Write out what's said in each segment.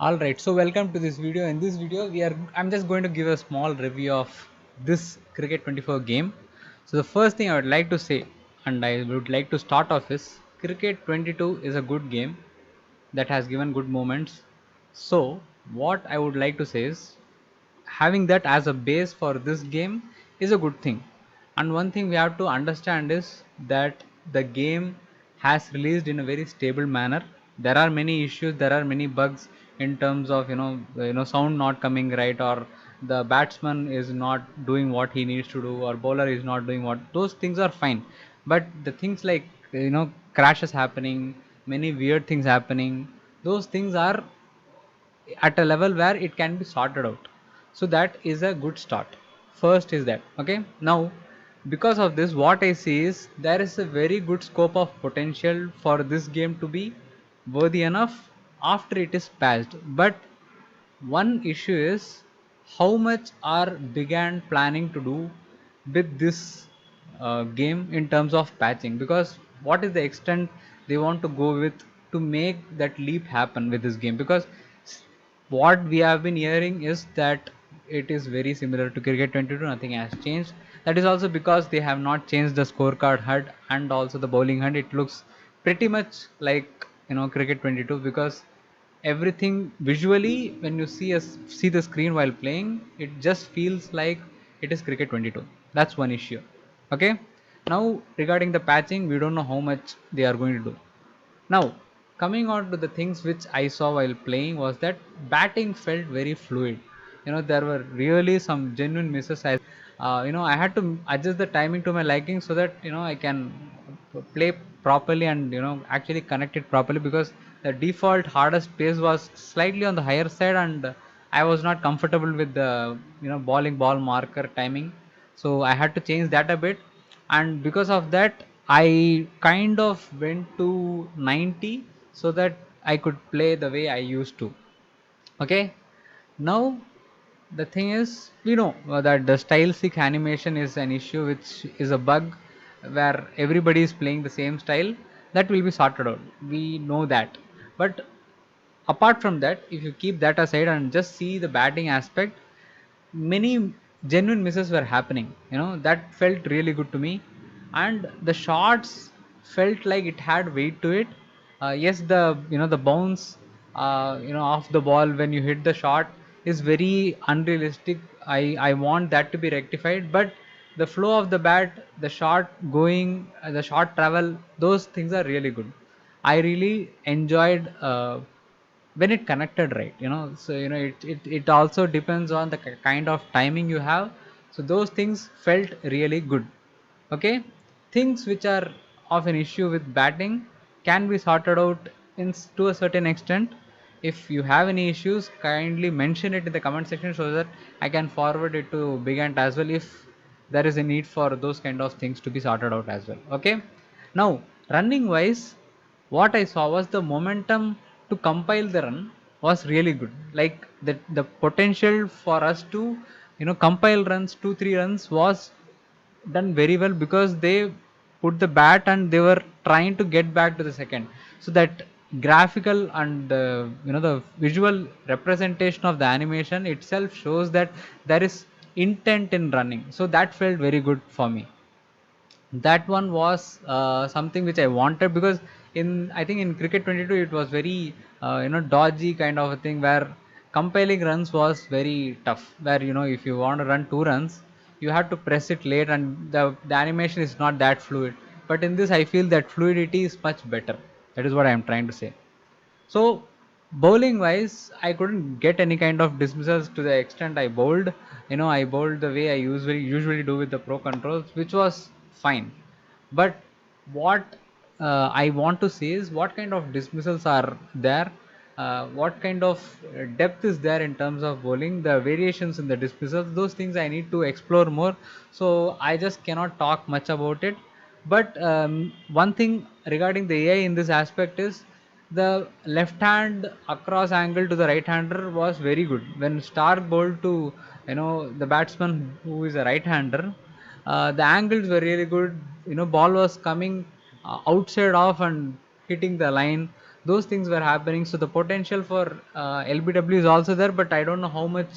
Alright, so welcome to this video. In this video, I'm just going to give a small review of this Cricket 24 game. So the first thing I would like to say, and I would like to start off is Cricket 22 is a good game that has given good moments. So what I would like to say is having that as a base for this game is a good thing. And one thing we have to understand is that the game has released in a very stable manner. There are many issues, there are many bugs in terms of sound not coming right, or the batsman is not doing what he needs to do, or bowler is not doing what, those things are fine. But the things like crashes happening, many weird things happening, those things are at a level where it can be sorted out. So that is a good start. First is that, okay. Now, because of this, what I see is there is a very good scope of potential for this game to be worthy enough after it is patched. But one issue is how much are began planning to do with this game in terms of patching, because what is the extent they want to go with to make that leap happen with this game. Because what we have been hearing is that it is very similar to Cricket 22, nothing has changed. That is also because they have not changed the scorecard HUD and also the bowling HUD. It looks pretty much like Cricket 22, because everything visually, when you see the screen while playing, it just feels like it is Cricket 22. That's one issue. Okay. Now regarding the patching, we don't know how much they are going to do. Now, coming on to the things which I saw while playing was that batting felt very fluid. There were really some genuine misses. I had to adjust the timing to my liking so that I can play properly and actually connect it properly, because the default hardest pace was slightly on the higher side, and I was not comfortable with the ball marker timing. So I had to change that a bit, and because of that I kind of went to 90 so that I could play the way I used to. Okay. Now the thing is, that the style stick animation is an issue, which is a bug where everybody is playing the same style. That will be sorted out, we know that. But apart from that, if you keep that aside and just see the batting aspect, many genuine misses were happening. That felt really good to me, and the shots felt like it had weight to it. Yes, the the bounce off the ball when you hit the shot is very unrealistic. I want that to be rectified. But the flow of the bat, the shot going, the shot travel, those things are really good. I really enjoyed when it connected right. So it also depends on the kind of timing you have. So those things felt really good. Okay. Things which are of an issue with batting can be sorted out to a certain extent. If you have any issues, kindly mention it in the comment section so that I can forward it to Bigant as well, if there is a need for those kind of things to be sorted out as well. Okay. Now, running wise, what I saw was the momentum to compile the run was really good. Like the potential for us to compile runs, 2 3 runs, was done very well, because they put the bat and they were trying to get back to the second. So that graphical and the visual representation of the animation itself shows that there is intent in running. So that felt very good for me. That one was something which I wanted, because in I think in Cricket 22 it was very dodgy kind of a thing, where compiling runs was very tough. Where if you want to run 2 runs, you have to press it late, and the animation is not that fluid. But in this, I feel that fluidity is much better. That is what I am trying to say. So bowling wise, I couldn't get any kind of dismissals to the extent I bowled. I bowled the way I usually do with the pro controls, which was fine. But what I want to say is, what kind of dismissals are there? What kind of depth is there in terms of bowling? The variations in the dismissals, those things I need to explore more. So I just cannot talk much about it. But one thing regarding the AI in this aspect is the left hand across angle to the right hander was very good. When Stark bowled to the batsman who is a right hander, the angles were really good. Ball was coming outside off and hitting the line. those things were happening. So the potential for lbw is also there, but I don't know how much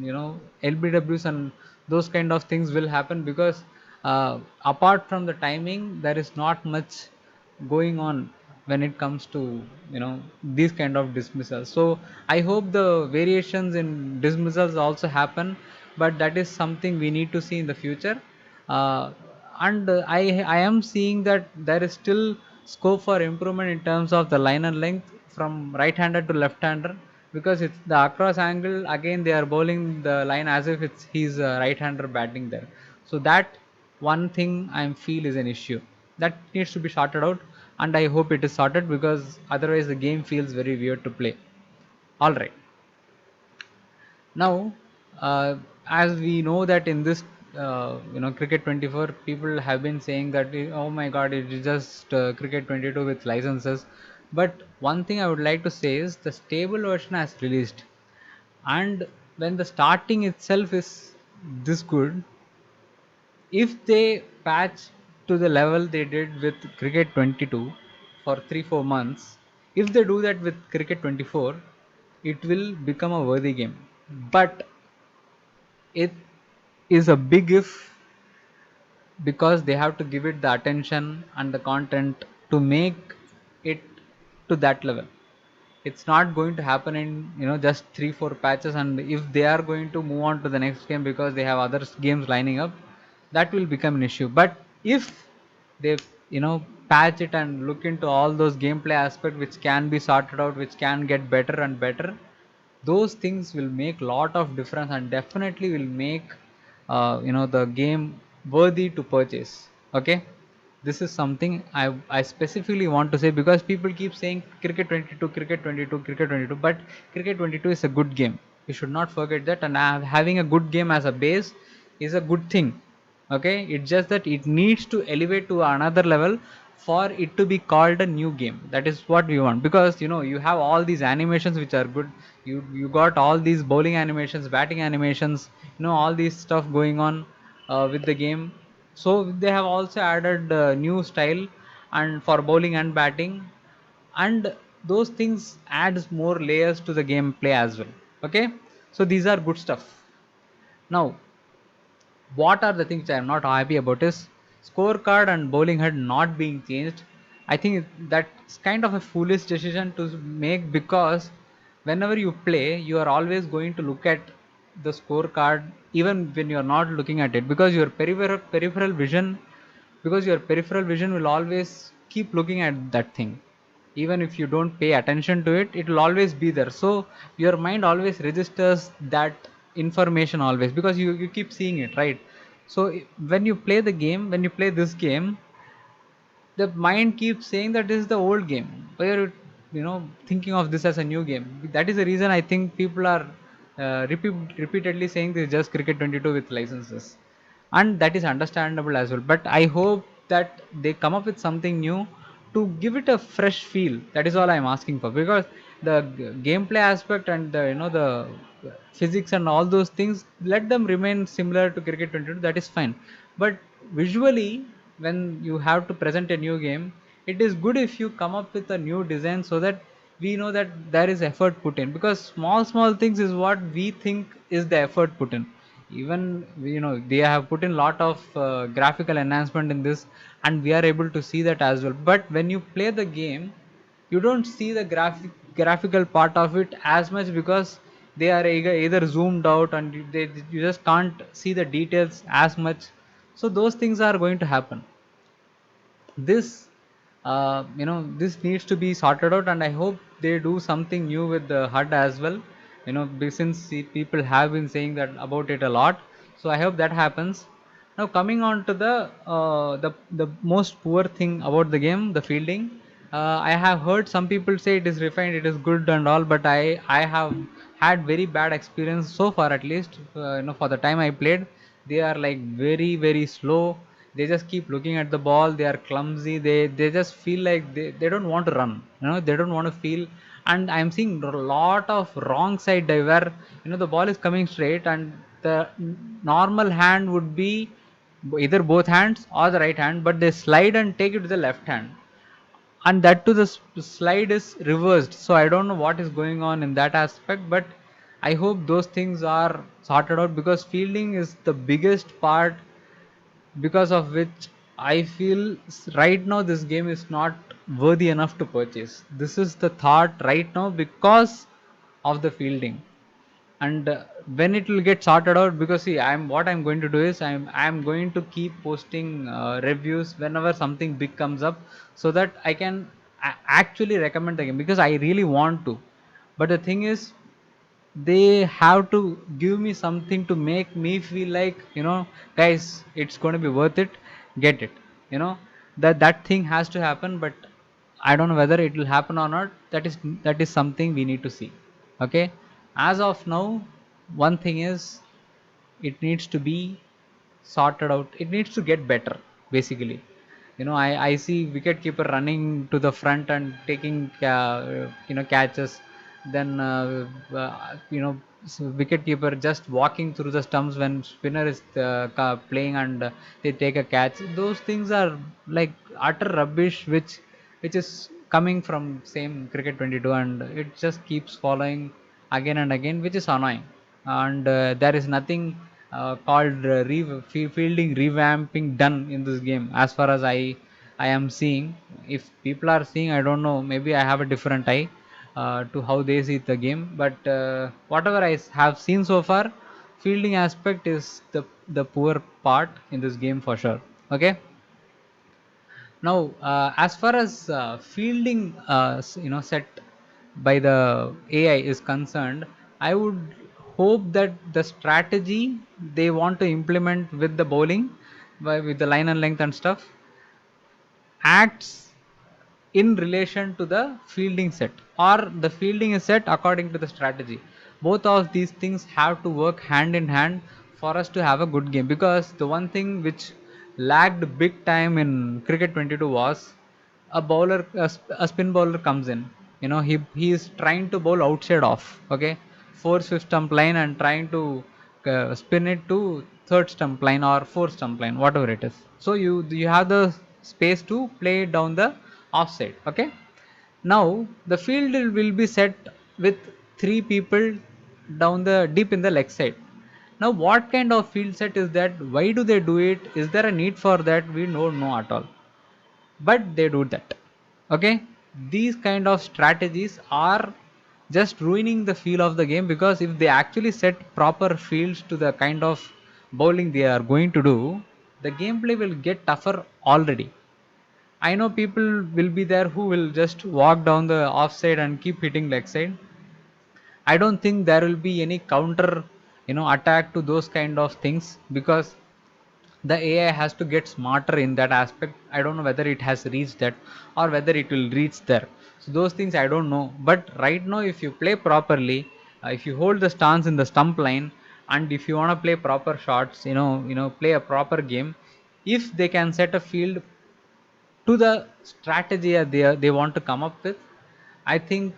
lbws and those kind of things will happen, because apart from the timing, there is not much going on when it comes to these kind of dismissals. So I hope the variations in dismissals also happen, but that is something we need to see in the future. Uh, and uh, i i am seeing that there is still scope for improvement in terms of the liner length from right hander to left hander, because it's the across angle, again they are bowling the line as if it's he's a right hander batting there. So that one thing I feel is an issue that needs to be sorted out, and I hope it is sorted, because otherwise the game feels very weird to play. All right. Now, as we know that in this cricket 24, people have been saying that oh my god, it is just cricket 22 with licenses. But one thing I would like to say is the stable version has released, and when the starting itself is this good, if they patch to the level they did with cricket 22 for 3-4 months, if they do that with cricket 24, it will become a worthy game. But it is a big if, because they have to give it the attention and the content to make it to that level. It's not going to happen in just 3-4 patches, and if they are going to move on to the next game because they have other games lining up, that will become an issue. But if they patch it and look into all those gameplay aspects which can be sorted out, which can get better and better, those things will make lot of difference and definitely will make the game worthy to purchase. Okay, this is something I specifically want to say, because people keep saying cricket 22, cricket 22, cricket 22, but cricket 22 is a good game. You should not forget that, and having a good game as a base is a good thing. Okay, it's just that it needs to elevate to another level for it to be called a new game. That is what we want, because you have all these animations which are good. You got all these bowling animations, batting animations, all these stuff going on with the game. So they have also added new style and for bowling and batting, and those things adds more layers to the gameplay as well. Okay, so these are good stuff. Now, what are the things I am not happy about is scorecard and bowling head not being changed. I think that's kind of a foolish decision to make, because whenever you play, you are always going to look at the scorecard even when you are not looking at it, because your peripheral vision will always keep looking at that thing. Even if you don't pay attention to it, it will always be there. So your mind always registers that information always, because you keep seeing it, right? So when you play the game, when you play this game, the mind keeps saying that this is the old game. Why are you thinking of this as a new game? That is the reason I think people are repeatedly saying this is just cricket 22 with licenses, and that is understandable as well. But I hope that they come up with something new to give it a fresh feel. That is all I'm asking for, because the gameplay aspect and the physics and all those things, let them remain similar to cricket 22. That is fine. But visually, when you have to present a new game, it is good if you come up with a new design, so that we know that there is effort put in, because small things is what we think is the effort put in. Even they have put in lot of graphical enhancement in this, and we are able to see that as well. But when you play the game, you don't see the graphical part of it as much, because they are either zoomed out, and you just can't see the details as much. So those things are going to happen. This this needs to be sorted out, and I hope they do something new with the HUD as well. Since people have been saying that about it a lot, so I hope that happens. Now, coming on to the most poor thing about the game, the fielding. I have heard some people say it is refined, it is good and all, but I have had very bad experience so far, at least for the time I played. They are like very very slow. They just keep looking at the ball. They are clumsy. They just feel like they don't want to run. They don't want to feel. And I'm seeing a lot of wrong side dive where the ball is coming straight, and the normal hand would be either both hands or the right hand, but they slide and take it to the left hand. and that too the slide is reversed, so I don't know what is going on in that aspect, but I hope those things are sorted out, because fielding is the biggest part, because of which I feel right now this game is not worthy enough to purchase. This is the thought right now because of the fielding. And when it will get sorted out, because see, I'm going to do is I'm going to keep posting reviews whenever something big comes up, so that I can actually recommend the game, because I really want to. But the thing is, they have to give me something to make me feel like, guys, it's going to be worth it, get it, that thing has to happen. But I don't know whether it will happen or not. That is something we need to see. Okay, as of now, one thing is, it needs to be sorted out, it needs to get better, basically. I see wicket keeper running to the front and taking catches, then wicket keeper just walking through the stumps when spinner is playing, and they take a catch. Those things are like utter rubbish, which is coming from same cricket 22, and it just keeps following again and again, which is annoying. And there is nothing called fielding revamping done in this game, as far as I am seeing. If people are seeing, I don't know, maybe I have a different eye to how they see the game, but whatever have seen so far, fielding aspect is the poor part in this game for sure. Okay, now as far as fielding set by the AI is concerned, I would hope that the strategy they want to implement with the bowling, with the line and length and stuff, acts in relation to the fielding set, or the fielding is set according to the strategy. Both of these things have to work hand in hand for us to have a good game, because the one thing which lagged big time in cricket 22 was a spin bowler comes in, he is trying to bowl outside off, okay, fourth fifth stump line, and trying to spin it to third stump line or fourth stump line, whatever it is. So you have the space to play it down the offside. Okay, now the field will be set with three people down the deep in the leg side. Now what kind of field set is that? Why do they do it? Is there a need for that? We don't know at all, but they do that. Okay, these kind of strategies are just ruining the feel of the game, because if they actually set proper fields to the kind of bowling they are going to do, the gameplay will get tougher already. I know people will be there who will just walk down the offside and keep hitting leg side. I don't think there will be any counter attack to those kind of things, because the AI has to get smarter in that aspect. I don't know whether it has reached that, or whether it will reach there. So those things I don't know. But right now, if you play properly, if you hold the stance in the stump line, and if you want to play proper shots, play a proper game, if they can set a field to the strategy that they want to come up with, I think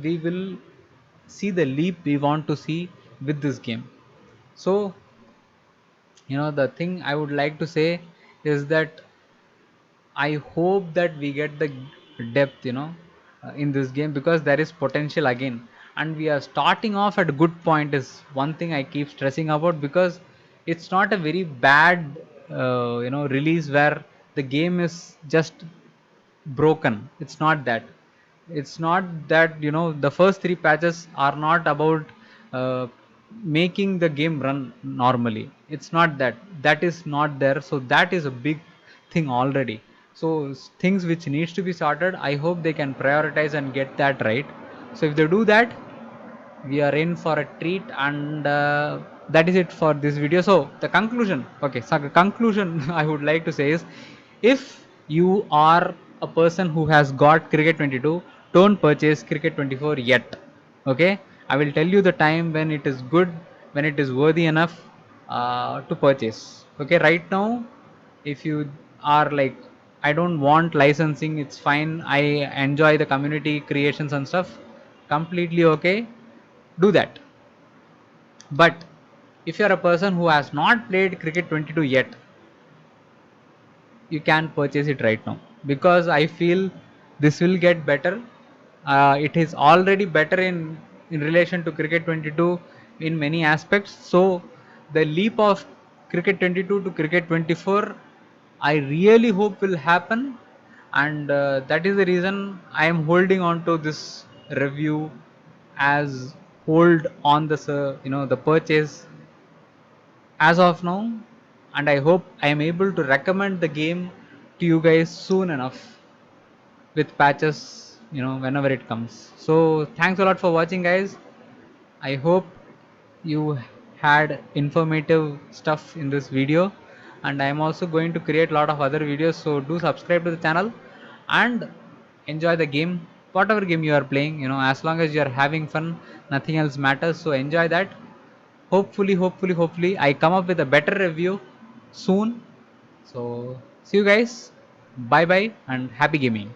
we will see the leap we want to see with this game. So the thing I would like to say is that I hope that we get the depth, in this game, because there is potential again, and we are starting off at a good point. Is one thing I keep stressing about, because it's not a very bad, release where the game is just broken. It's not that. It's not that, the first three patches are not about uh, making the game run normally. It's not that. That is not there. So that is a big thing already. So things which needs to be sorted, I hope they can prioritize and get that right. So if they do that, we are in for a treat. And that is it for this video. So the conclusion, okay, so the conclusion I would like to say is, if you are a person who has got cricket 22, don't purchase cricket 24 yet. Okay, I will tell you the time when it is good, when it is worthy enough to purchase. Okay, right now, if you are like, I don't want licensing, it's fine, I enjoy the community creations and stuff, completely okay, do that. But if you are a person who has not played cricket 22 yet, you can purchase it right now, because I feel this will get better. It is already better in relation to cricket 22 in many aspects. So the leap of cricket 22 to cricket 24, I really hope will happen, and that is the reason I am holding on to this review as hold on the the purchase as of now, and I hope I am able to recommend the game to you guys soon enough with patches, whenever it comes. So thanks a lot for watching, guys. I hope you had informative stuff in this video, and I am also going to create a lot of other videos, so do subscribe to the channel and enjoy the game, whatever game you are playing. As long as you are having fun, nothing else matters, so enjoy that. Hopefully I come up with a better review soon. So see you guys, bye bye, and happy gaming.